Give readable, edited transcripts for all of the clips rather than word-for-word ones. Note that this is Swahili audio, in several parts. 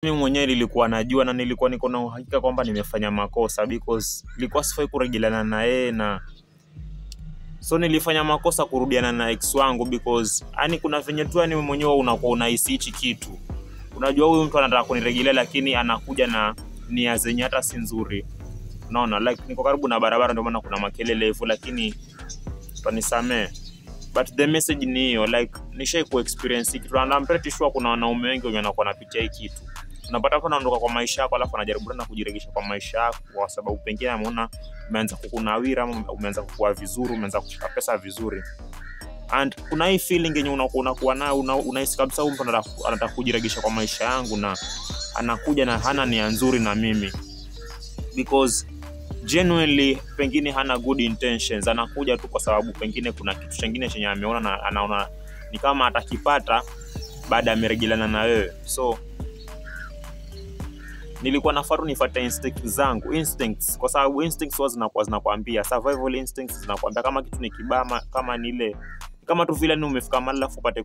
Mimi mwenyewe nilikuwa najua na nilikuwa niko na uhakika kwamba nimefanya makosa because nilikuwa sifai kurejelana na yeye, na so nilifanya makosa kurudiana na ex wangu because kuna venye tu ni mwenyewe unakuwa unahisi hichi kitu. Unajua huyu mtu anataka kunirejelea lakini anakuja na nia zenye hata si nzuri. Unaona, like niko karibu na barabara ndio maana kuna makelele hivyo, lakini tanisamee. But the message ni hiyo, like nishai ku experience kitu, and I'm pretty sure kuna wanaume wengi wenye wanakuwa wanapitia hii kitu. Unapata kuna ondoka kwa maisha yako alafu anajaribu tena kujiregesha kwa maisha yako kwa sababu pengine ameona umeanza kukunawira ama umeanza kukua vizuri, umeanza kushika pesa vizuri. And kuna hii feeling yenye unakuwa nayo, unahisi kabisa huyu mtu anataka kujiregesha kwa maisha yangu na anakuja na hana nia nzuri na mimi. Because genuinely pengine hana good intentions, anakuja tu kwa sababu pengine kuna kitu kingine chenye ameona na anaona ni kama atakipata baada ya kurejelana na wewe. So nilikuwa nafaru nifuate instincts kwa sababu instincts zinakuwa zinakwambia, survival instincts zinakwambia kama kitu ni kibaya, kama ni ile kama tu vile umefika mahali alafu upate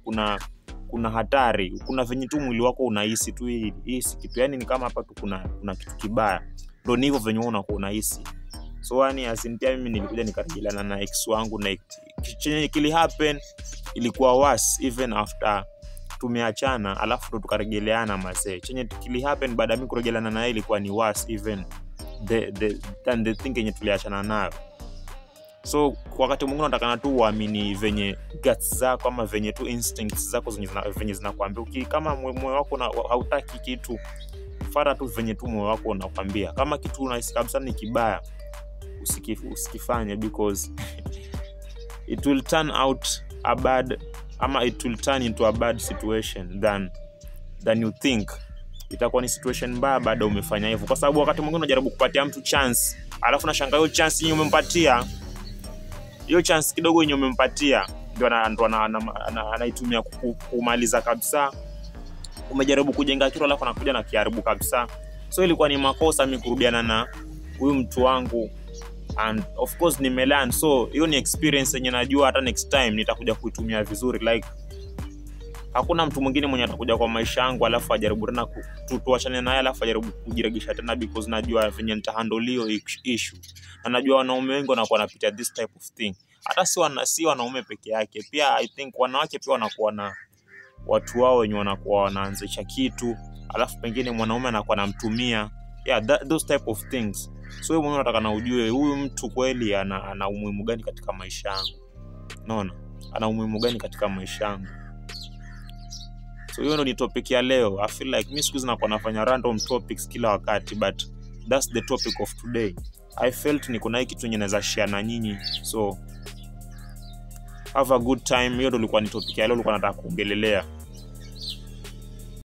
kuna hatari, kuna venye tu mwili wako unahisi tu hii si kitu, yani ni kama hapa tu kuna kitu kibaya, ndio hivyo venye unakuwa unahisi. So asintia mimi nilikuja nikarejelana na ex wangu, na chenye kili happen ilikuwa worse even after tumeachana alafu ndo tukarejeleana mazee. Chenye kili happen baada mimi kurejeleana naye ilikuwa ni worse even the thing yenye tuliachana nayo. So kwa wakati mwingine unataka tu uamini venye guts zako ama venye tu instincts zako venye zinakuambia. Kama moyo wako hautaki kitu, fara tu venye tu moyo wako unakwambia. Kama kitu unahisi kabisa ni kibaya, usikifanye because it will turn out a bad it will turn into a bad situation than you think. Itakuwa ni situation mbaya baada umefanya hivyo, kwa sababu wakati mwingine unajaribu kupatia mtu chance alafu unashangaa hiyo chance yenyewe umempatia, hiyo chance kidogo yenyewe umempatia ndio anaitumia kumaliza kabisa. Umejaribu kujenga kitu alafu anakuja na kiharibu kabisa. So ilikuwa ni makosa mimi kurudiana na huyu mtu wangu, and of course nimelearn. So hiyo ni experience yenye najua hata next time nitakuja kuitumia vizuri. Like hakuna mtu mwingine mwenye atakuja kwa maisha yangu alafu ajaribu tena tuachane naye alafu ajaribu kujiregesha tena, because najua venye nitahandle hiyo issue. Na najua wanaume wengi wanakuwa wanapitia this type of thing. Hata si wanaume peke yake, pia I think wanawake pia wanakuwa na watu wao wenye wanakuwa wanaanzisha kitu alafu pengine mwanaume anakuwa anamtumia. Those type of things. So wewe mwenyewe unataka na ujue huyu mtu kweli ana umuhimu gani katika maisha yangu. Unaona? Ana umuhimu gani katika maisha yangu. So hiyo ndio ni topic ya leo. I feel like mimi siku hizi nakuwa nafanya random topics kila wakati, but that's the topic of today. I felt niko na kitu yenye naweza share na nyinyi. So have a good time. Hiyo ndio ilikuwa ni topic ya leo nilikuwa nataka kuongelelea.